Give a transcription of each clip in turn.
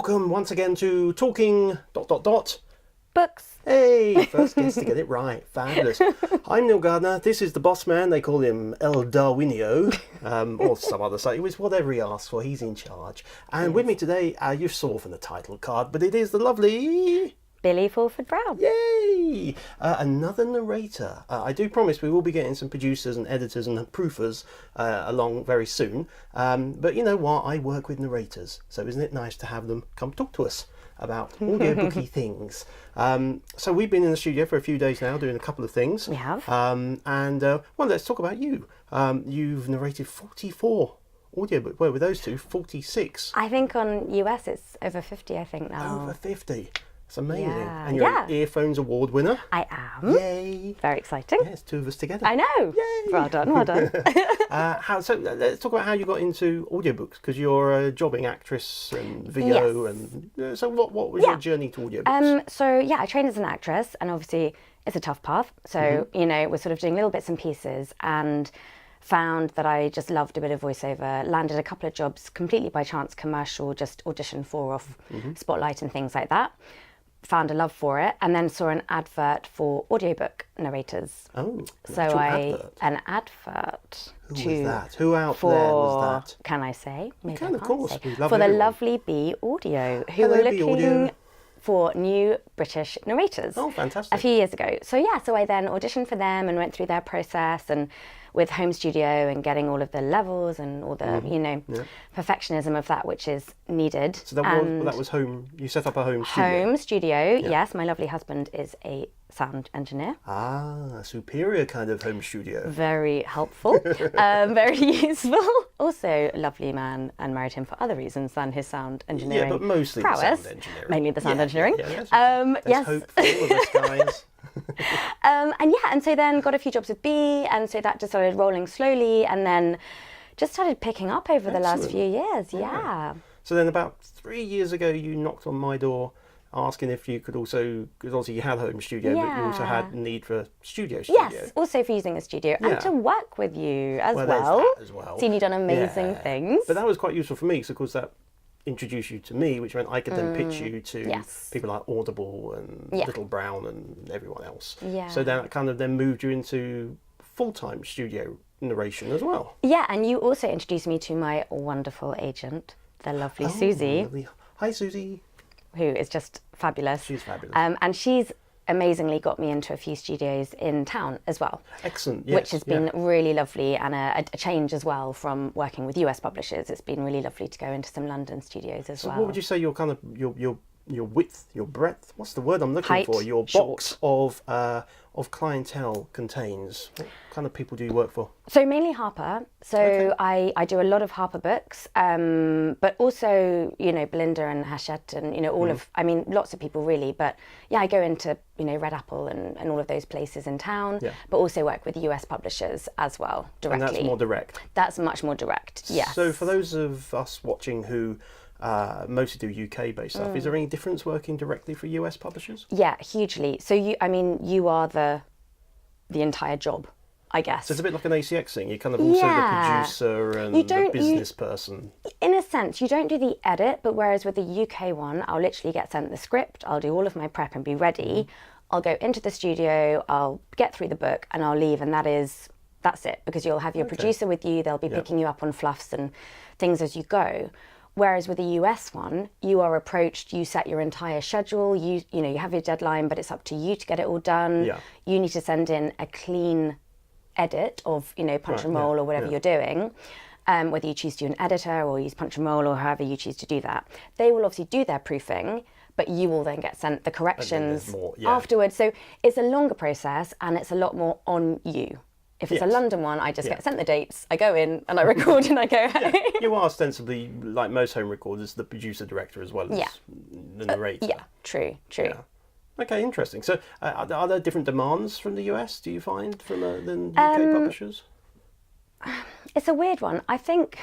Welcome once again to Talking ... Books. Hey, first guest to get it right. Fabulous. I'm Neil Gardner. This is the boss man. They call him El Darwinio, or some other site. It was whatever he asked for. He's in charge. And with me today, you saw from the title card, but it is the lovely... BIllie Fulford-Brown. Yay! Another narrator. I do promise we will be getting some producers and editors and proofers along very soon. But you know what? I work with narrators, so isn't it nice to have them come talk to us about audiobooky things? So we've been in the studio for a few days now doing a couple of things. We have. Well, let's talk about you. You've narrated 44 audiobooks. Well, with those two, 46. I think on US it's over 50, I think now. Over 50. It's amazing. Yeah. And you're an Earphones Award winner. I am. Yay. Very exciting. Yes, two of us together. I know. Yay. Well done, well done. So let's talk about how you got into audiobooks, because you're a jobbing actress and VO. Yes. And so what was your journey to audiobooks? I trained as an actress, and obviously it's a tough path. So, you know, we're sort of doing little bits and pieces, and found that I just loved a bit of voiceover, landed a couple of jobs completely by chance, commercial, just audition for off Spotlight and things like that. Found a love for it, and then saw an advert for audiobook narrators. Oh, so an advert. Who was that? Who out there was that? Can I say? Maybe you can, of course. For the lovely B Audio, who Hello, were looking for new British narrators. Oh, fantastic. A few years ago. So I then auditioned for them and went through their process, and with home studio and getting all of the levels and all the, perfectionism of that, which is needed. So that was home, you set up a home studio? Home studio, yes. My lovely husband is a sound engineer. Ah, a superior kind of home studio. Very helpful, very useful. Also a lovely man, and married him for other reasons than his sound engineering but mostly prowess. the sound engineering. Mainly the sound engineering. Yes. Yes. Hope for all of us guys. And so then got a few jobs with B, and so that just started rolling slowly, and then just started picking up over the last few years. Yeah. So then about 3 years ago, you knocked on my door asking if you could also, because obviously you had a home studio, but you also had a need for a studio. Yes, also for using a studio and to work with you as well. Seen you done amazing things. But that was quite useful for me, because of course that introduced you to me, which meant I could then pitch you to people like Audible and Little Brown and everyone else. Yeah. So that kind of then moved you into full-time studio narration as well. Yeah, and you also introduced me to my wonderful agent, the lovely Susie. Lovely. Hi, Susie. Who is just fabulous. She's fabulous. And she's amazingly got me into a few studios in town as well. Excellent, yes. Which has been really lovely, and a change as well from working with US publishers. It's been really lovely to go into some London studios as well. So what would you say your kind of, your width, your breadth, what's the word I'm looking Height, for? Your box of clientele contains? What kind of people do you work for? So mainly Harper. So I do a lot of Harper books, but also, Belinda and Hachette and, all of, lots of people really. But yeah, I go into, Red Apple and all of those places in town, but also work with US publishers as well, directly. And that's more direct? That's much more direct, yes. So for those of us watching who mostly do UK-based stuff, is there any difference working directly for US publishers? Yeah, hugely. So you are the entire job, I guess. So it's a bit like an ACX thing. You're kind of also the producer and the business person. In a sense, you don't do the edit, but whereas with the UK one, I'll literally get sent the script, I'll do all of my prep and be ready. I'll go into the studio, I'll get through the book, and I'll leave, and that's it, because you'll have your producer with you, they'll be picking you up on fluffs and things as you go. Whereas with the US one, you are approached, you set your entire schedule, you have your deadline, but it's up to you to get it all done. Yeah. You need to send in a clean edit of, punch and roll or whatever you're doing, whether you choose to do an editor or use punch and roll or however you choose to do that. They will obviously do their proofing, but you will then get sent the corrections afterwards. So it's a longer process, and it's a lot more on you. If it's a London one, I just get sent the dates, I go in and I record and I go home. You are ostensibly, like most home recorders, the producer-director as well as the narrator. Yeah, true. Yeah. Okay, interesting. So are there different demands from the US, do you find, from the UK publishers? It's a weird one. I think...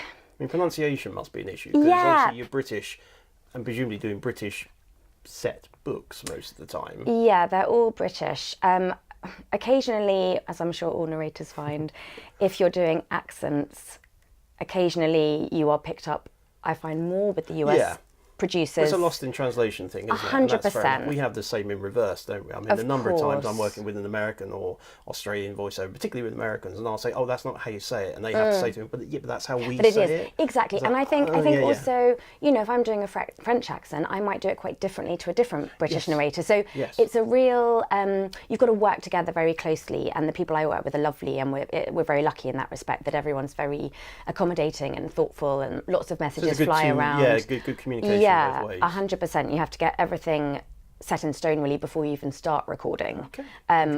pronunciation must be an issue, because obviously you're British and presumably doing British set books most of the time. Yeah, they're all British. Occasionally, as I'm sure all narrators find, if you're doing accents, occasionally you are picked up, I find, more with the US producers. It's a lost in translation thing, isn't it? And that's fair enough. We have the same in reverse, don't we? I mean, the number of times I'm working with an American or Australian voiceover, particularly with Americans, and I'll say, "Oh, that's not how you say it," and they have to say to me, "But yeah, but that's how we say it." Exactly. And I think also, you know, if I'm doing a French accent, I might do it quite differently to a different British narrator. So it's a real. You've got to work together very closely, and the people I work with are lovely, and we're very lucky in that respect that everyone's very accommodating and thoughtful, and lots of messages fly around. Yeah, good communication. Yeah, both ways. 100%. You have to get everything set in stone really before you even start recording,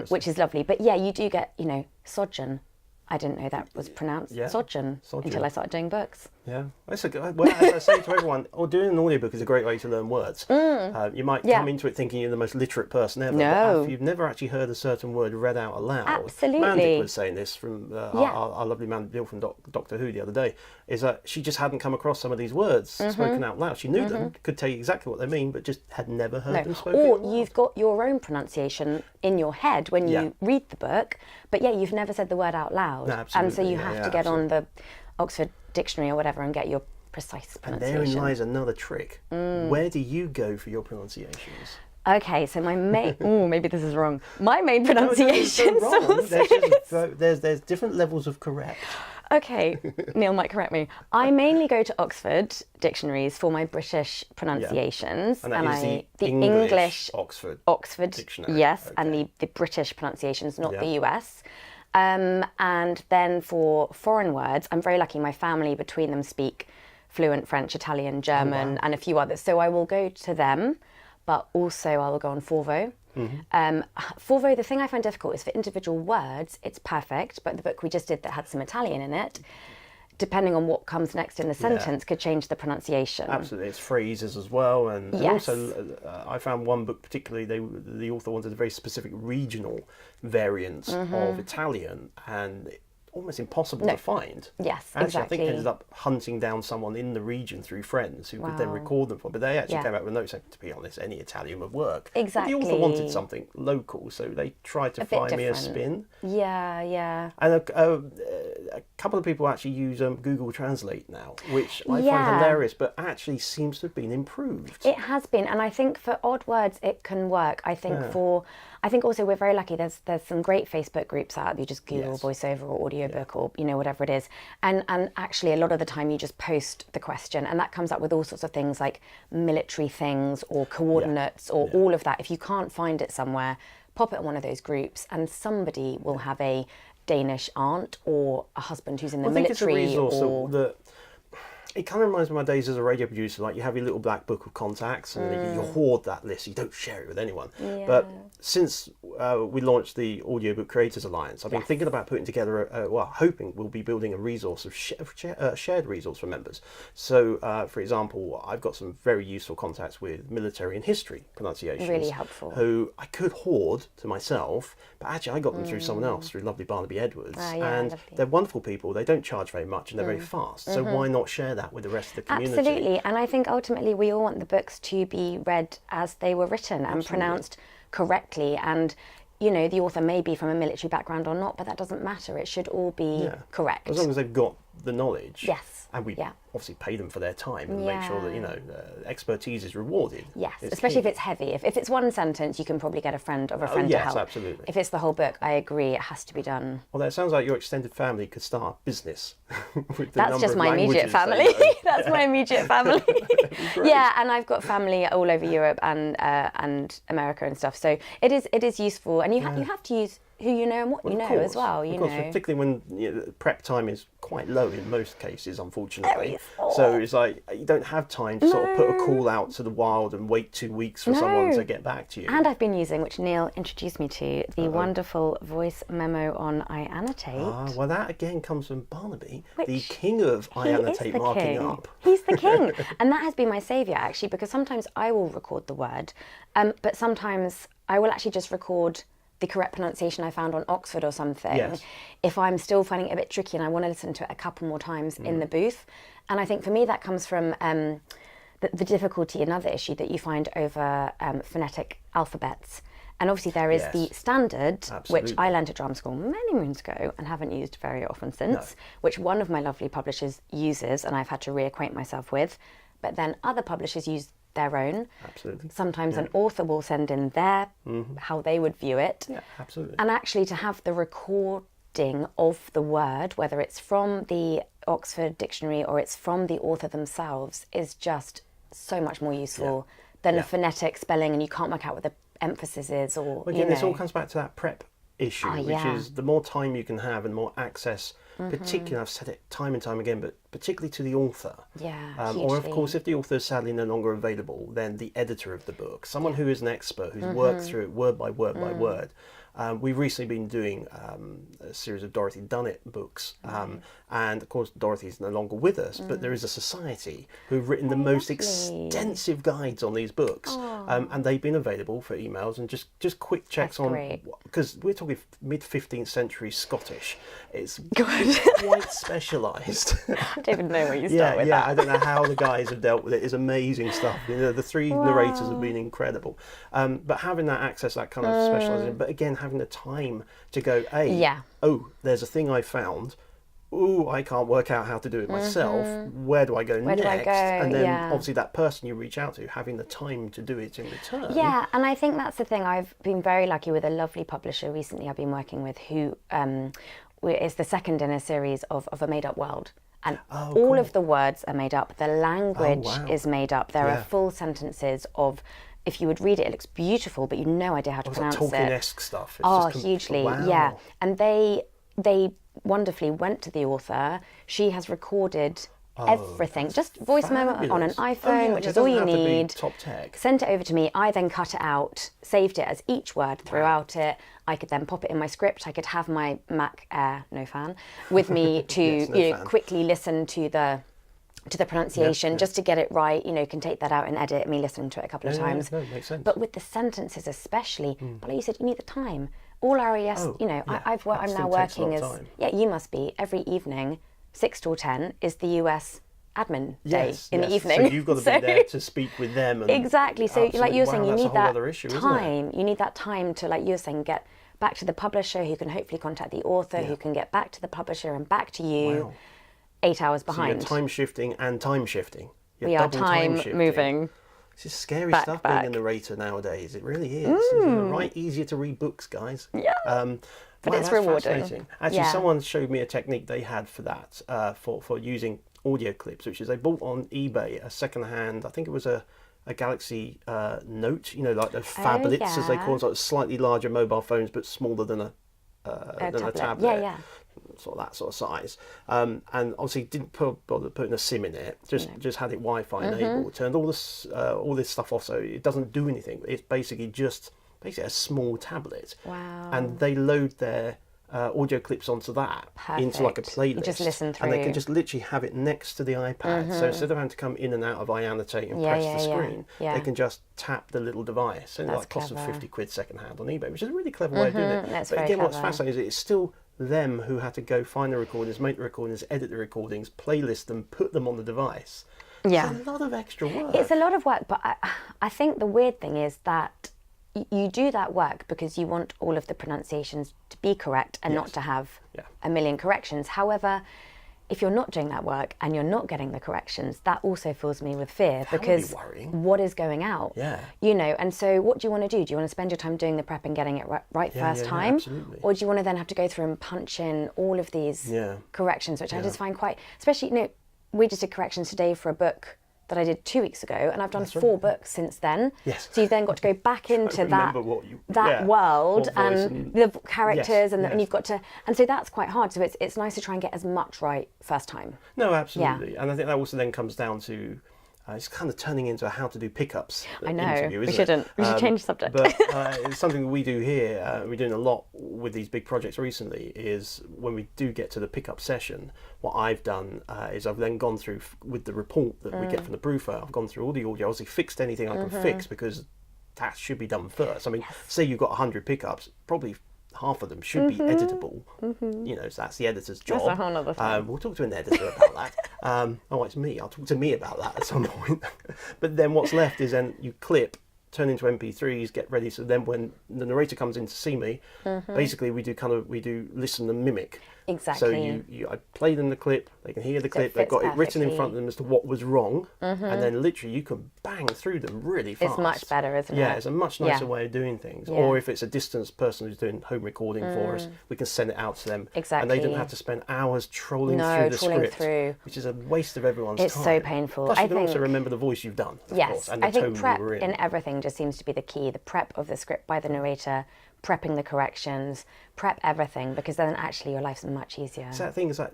which is lovely. But yeah, you do get, you know, sojourn. I didn't know that was pronounced sojourn until I started doing books. Yeah, that's a good. Well, as I say to everyone, doing an audiobook is a great way to learn words. You might come into it thinking you're the most literate person ever, but if you've never actually heard a certain word read out aloud, Mandy was saying this from our lovely man Bill from Doctor Who the other day, is that she just hadn't come across some of these words spoken out loud. She knew them, could tell you exactly what they mean, but just had never heard them spoken. Or you've got your own pronunciation in your head when you read the book, but you've never said the word out loud. No, and so you have to get on the Oxford Dictionary or whatever and get your precise pronunciation. And therein lies another trick. Where do you go for your pronunciations? Okay, so my main... maybe this is wrong. My main pronunciation source there's different levels of correct. Okay, Neil might correct me. I mainly go to Oxford dictionaries for my British pronunciations. And that is the English Oxford Dictionary. Yes, and the British pronunciations, not the US. And then for foreign words, I'm very lucky. My family, between them, speak fluent French, Italian, German, and a few others. So I will go to them, but also I will go on Forvo. Forvo, the thing I find difficult is for individual words, it's perfect, but the book we just did that had some Italian in it, depending on what comes next in the sentence, could change the pronunciation. Absolutely, it's phrases as well, and also I found one book particularly. The author wanted a very specific regional variant of Italian, and almost impossible to find. Yes, actually, exactly. I think ended up hunting down someone in the region through friends who could then record them for. But they actually came out with notes saying, to be honest, any Italian would work. Exactly. But the author wanted something local, so they tried to find me a spin. Yeah. And a couple of people actually use Google Translate now, which I find hilarious, but actually seems to have been improved. It has been, and I think for odd words it can work. I think also we're very lucky. There's some great Facebook groups out. You just Google voiceover or audiobook or whatever it is, and actually a lot of the time you just post the question, and that comes up with all sorts of things like military things or coordinates or all of that. If you can't find it somewhere, pop it in one of those groups, and somebody will have a Danish aunt or a husband who's in the military. I think it's a resource that it kind of reminds me of my days as a radio producer. Like, you have your little black book of contacts, and you hoard that list. You don't share it with anyone. But since we launched the Audiobook Creators Alliance, I've been thinking about putting together hoping we'll be building a resource of shared resource for members. So, for example, I've got some very useful contacts with military and history pronunciations. Really helpful. Who I could hoard to myself, but actually I got them through someone else, through lovely Barnaby Edwards. And lovely. They're wonderful people. They don't charge very much, and they're very fast. So why not share that with the rest of the community? Absolutely. And I think ultimately we all want the books to be read as they were written and pronounced correctly. And, you know, the author may be from a military background or not, but that doesn't matter. It should all be correct. As long as they've got the knowledge. Yes. And we obviously pay them for their time and make sure that, you know, expertise is rewarded. Yes, especially if it's heavy. If it's one sentence, you can probably get a friend to help. Yes, absolutely. If it's the whole book, I agree, it has to be done. Well, it sounds like your extended family could start a business with the That's just my immediate family. That's my immediate family. Yeah, and I've got family all over Europe and America and stuff. So it is useful, and you have to use who you know and what you know as well. Of course, particularly when prep time is quite low in most cases, unfortunately. So it's like you don't have time to sort of put a call out to the wild and wait 2 weeks for someone to get back to you. And I've been using, which Neil introduced me to, the wonderful voice memo on iAnnotate. Well, that again comes from Barnaby, the king of iAnnotate marking up. He's the king. And that has been my saviour, actually, because sometimes I will record the word, but sometimes I will actually just record the correct pronunciation I found on Oxford or something, if I'm still finding it a bit tricky and I want to listen to it a couple more times in the booth. And I think for me that comes from the difficulty, another issue that you find over phonetic alphabets. And obviously there is the standard, which I learned at drama school many moons ago and haven't used very often since, which one of my lovely publishers uses and I've had to reacquaint myself with. but then other publishers use their own. Absolutely. Sometimes an author will send in their how they would view it. Yeah, absolutely. And actually to have the recording of the word, whether it's from the Oxford Dictionary or it's from the author themselves, is just so much more useful than a phonetic spelling, and you can't work out what the emphasis is, or Well, again, this all comes back to that prep issue, which yeah. is the more time you can have and more access, particularly, I've said it time and time again, but particularly to the author. Yeah, or of hugely. course, if the author is sadly no longer available, then the editor of the book, someone who is an expert, who's worked through it word by word by word. We've recently been doing a series of Dorothy Dunnett books, and of course Dorothy's no longer with us, but there is a society who've written the most extensive guides on these books, and they've been available for emails and just quick checks That's on, great. because we're talking mid 15th century Scottish. It's Good. quite specialised. I don't even know where you start with that. I don't know how the guys have dealt with it. It's amazing stuff. You know, the three narrators have been incredible. But having that access, that kind of specialisation, but again, having the time to go, oh, there's a thing I found. Ooh, I can't work out how to do it myself. Where do I go next? do I go? And then Yeah. obviously that person you reach out to, having the time to do it in return. Yeah, and I think that's the thing. I've been very lucky with a lovely publisher recently I've been working with who is the second in a series of A Made Up World. And all of the words are made up. The language is made up. There are full sentences of, if you would read it, it looks beautiful, but you have no idea how to pronounce like it. Tolkien-esque stuff. It's Hugely, wow. yeah. And they wonderfully went to the author. She has recorded everything, just voice memo on an iPhone, which is all you need. Top tech. Sent it over to me. I then cut it out, saved it as each word throughout it. I could then pop it in my script. I could have my Mac Air, no fan, with me to quickly listen to the pronunciation, just to get it right. Can take that out and edit me listening to it a couple of times. No, makes sense. But with the sentences especially, but like you said, you need the time. All our I'm now working as you must be every evening 6 till 10 is the US admin day in the evening. So you've got to be there to speak with them. And exactly. So like you were saying, you need that issue, time. You need that time to, like you were saying, get back to the publisher, who can hopefully contact the author, who can get back to the publisher and back to you. 8 hours behind. So you're time shifting and time shifting. We are time moving. It's just scary stuff being a narrator nowadays. It really is. It's right easier to read books, guys. Yeah. But it's rewarding. Fascinating. Actually, someone showed me a technique they had for that, for using audio clips, which is they bought on eBay a second-hand, I think it was a Galaxy Note, like those phablets, as they call them, like slightly larger mobile phones, but smaller than a tablet. Yeah. Sort of that sort of size, and obviously didn't bother putting a SIM in it. Just had it Wi-Fi enabled. Turned all this stuff off, so it doesn't do anything. It's basically a small tablet. Wow. And they load their audio clips onto that into like a playlist. You just listen through. And they can just literally have it next to the iPad. So instead of having to come in and out of iAnnotate and press the screen, they can just tap the little device. And it costs them 50 quid second hand on eBay, which is a really clever way of doing it. That's but very again, clever. what's fascinating is it's still them who had to go find the recordings, make the recordings, edit the recordings, playlist them, put them on the device. Yeah. It's a lot of extra work. It's a lot of work, but I think the weird thing is that you do that work because you want all of the pronunciations to be correct and not to have a million corrections. However, if you're not doing that work and you're not getting the corrections, that also fills me with fear, because what is going out? Yeah. And so what do you want to do? Do you want to spend your time doing the prep and getting it right first time? Absolutely. Or do you want to then have to go through and punch in all of these corrections, which I just find quite, especially, we just did corrections today for a book that I did 2 weeks ago, and I've done 4 books since then. Yes. So you've then got to go back into that world and the characters, and you've got to, and so that's quite hard. So it's nice to try and get as much right first time. No, absolutely. Yeah. And I think that also then comes down to, it's kind of turning into a how to do pickups interview, isn't we shouldn't. We should change the subject. But it's something we do here. We're doing a lot with these big projects recently, is when we do get to the pickup session, what I've done is I've then gone through, with the report that we get from the proofer, I've gone through all the audio, obviously fixed anything I can fix, because that should be done first. I mean, say you've got 100 pickups, probably half of them should be editable. So that's the editor's job. That's a whole other thing. We'll talk to an editor about that. It's me. I'll talk to me about that at some point. But then what's left is then you clip, turn into MP3s, get ready. So then when the narrator comes in to see me, basically we do listen and mimic. Exactly. So I play them the clip, they can hear the clip, they've fits got it written in perfectly. front of them as to what was wrong, and then literally you can bang through them really fast. It's much better, isn't it? Yeah, it's a much nicer Yeah. way of doing things. Yeah. Or if it's a distance person who's doing home recording for us, we can send it out to them. And they Exactly. don't have to spend hours trolling No, through the trawling script, through. which is a waste of everyone's It's time. so painful. Plus, I you can also think- remember the voice you've done, of Yes, course, and the I think tone prep you were in everything just seems to be the key. The prep of the script by the narrator, prepping the corrections, prep everything, because then actually your life's much easier. So that thing is like,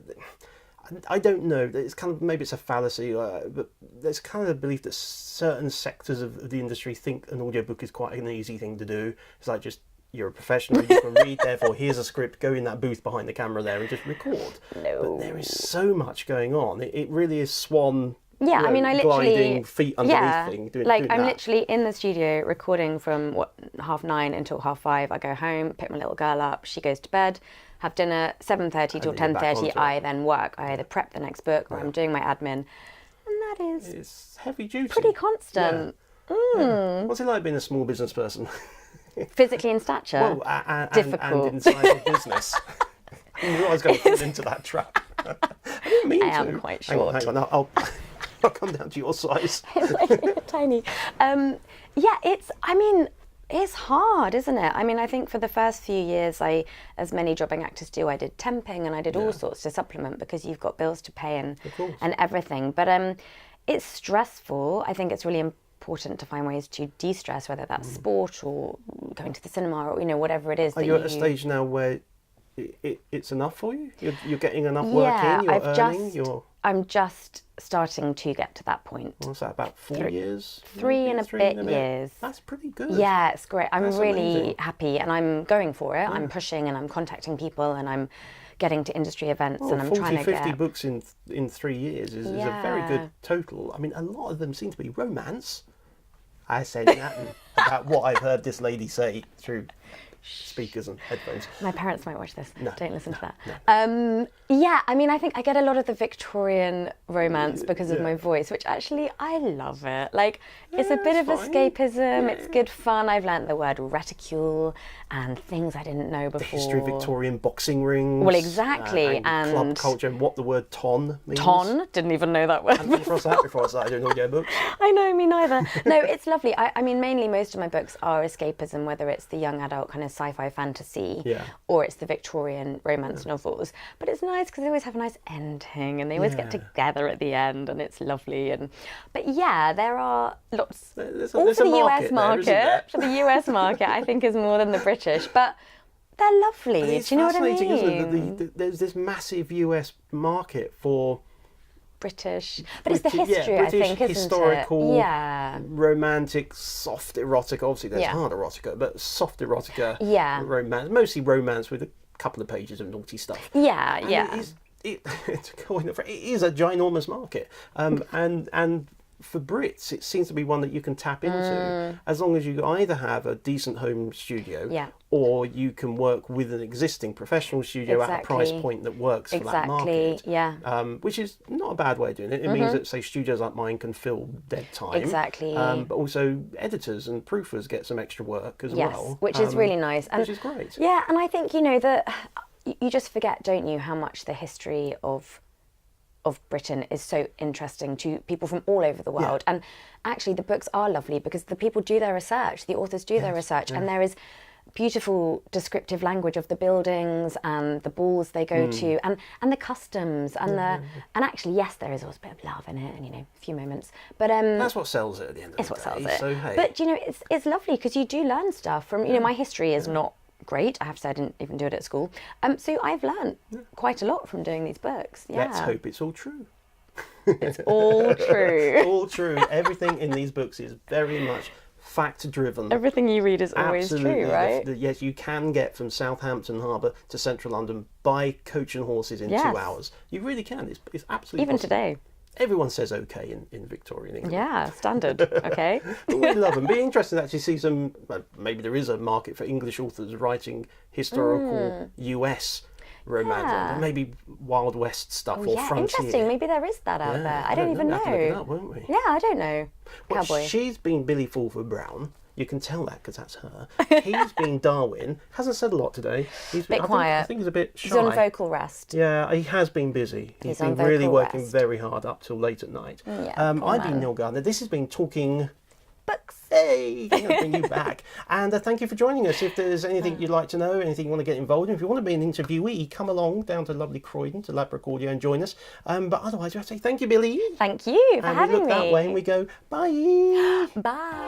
I don't know. It's kind of, maybe it's a fallacy, but there's kind of a belief that certain sectors of the industry think an audiobook is quite an easy thing to do. It's like just, you're a professional, you can read, therefore here's a script, go in that booth behind the camera there and just record. No. But there is so much going on. It really is swan. Yeah, I mean, I literally gliding feet underneath thing. Doing I'm that. literally in the studio recording from 9:30 until 5:30. I go home, pick my little girl up, she goes to bed, have dinner. 7:30 till then you're back 10:30. onto I it. then work. I either prep the next book or I'm doing my admin, and that is It's heavy duty. pretty constant. Yeah. What's it like being a small business person? Physically in stature. Well, and difficult. inside of business. I knew I was going to fall into that trap. I didn't mean I to. am quite Hang on, short. hang on. I'll come down to your size. Tiny. Yeah, it's hard, isn't it? I mean, I think for the first few years, as many jobbing actors do, I did temping and I did all sorts to supplement because you've got bills to pay and everything. But it's stressful. I think it's really important to find ways to de-stress, whether that's sport or going to the cinema or whatever it is. Are you at a stage now where it's enough for you? You're getting enough work in. You're earning. I'm just starting to get to that point. What's that? About 4 years? Three and a bit years. That's pretty good. Yeah, it's great. I'm That's really amazing. happy and I'm going for it. I'm pushing and I'm contacting people and I'm getting to industry events and I'm 40, trying to 50 get... books in 3 years is a very good total. I mean, a lot of them seem to be romance. I said nothing about what I've heard this lady say through speakers and headphones. My parents might watch this. No, Don't listen to that. Yeah, I mean, I think I get a lot of the Victorian romance because of my voice, which actually I love it. Like, it's a bit of fine. escapism. It's good fun. I've learnt the word reticule and things I didn't know before. The history of Victorian boxing rings. Well, exactly, and club and- culture and what the word ton means. Ton, didn't even know that word. I hadn't come across that before I started doing audiobooks. I know, me neither. No, it's lovely. I mean, mainly most of my books are escapism, whether it's the young adult kind of sci-fi fantasy or it's the Victorian romance novels. But it's nice because they always have a nice ending and they always get together at the end and it's lovely. But yeah, there are lots. There's All a for the market US there, isn't there? market. For the US market, I think is more than the British. But they're lovely. It's Do you know what I fascinating, isn't mean? it? That there's this massive US market for British. But it's the British- history, British I think, isn't historical, it? Yeah. romantic, soft erotica. Obviously, there's Yeah. hard erotica, but soft erotica. Yeah. Romance, mostly romance with a couple of pages of naughty stuff. Yeah, And yeah. It is a ginormous market, and for Brits, it seems to be one that you can tap into as long as you either have a decent home studio or you can work with an existing professional studio at a price Exactly. point that works for that market. Yeah. Which is not a bad way of doing it. It means that, say, studios like mine can fill dead time. Exactly. But also editors and proofers get some extra work as Yes, well. which is really nice. And which is great. Yeah, and I think, that you just forget, don't you, how much the history of Britain is so interesting to people from all over the world. And actually the books are lovely because the people do their research, the authors do their research, and there is beautiful descriptive language of the buildings and the balls they go to and the customs and and actually, yes, there is always a bit of love in it and, a few moments. But That's what sells it at the end of it's the what day. sells it. So, hey. But, it's lovely because you do learn stuff from, my history is not great. I have to say I didn't even do it at school. So I've learned quite a lot from doing these books. Yeah. Let's hope it's all true. It's all true. All true. Everything in these books is very much fact-driven. Everything you read is always Absolutely. true, right? Yes, you can get from Southampton Harbour to central London by coach and horses in 2 hours. You really can. It's absolutely Even possible. today. Everyone says okay in Victorian England. Yeah, standard. Okay. But we love them. Be interesting to actually see some. Maybe there is a market for English authors writing historical US romance, Yeah. maybe Wild West stuff or Yeah, frontier. interesting. Maybe there is that out there. I don't even We'll know. have to look it up, won't we? Yeah, I don't know. Well, Cowboy. she's been BIllie Fulford-Brown. You can tell that because that's her. He's been Darwin. Hasn't said a lot today. He's been, quiet. I think he's a bit shy. He's on vocal rest. Yeah, he has been busy. He's been on really vocal working rest. very hard up till late at night. Yeah, poor I've been man. Neil Gardner. This has been Talking Books. Hey, I'm going to bring you back. And thank you for joining us. If there's anything you'd like to know, anything you want to get involved in, if you want to be an interviewee, come along down to lovely Croydon, to Ladbroke Audio and join us. But otherwise, we have to say thank you, Billie. Thank you for And we having look that way and me. we go, bye. Bye.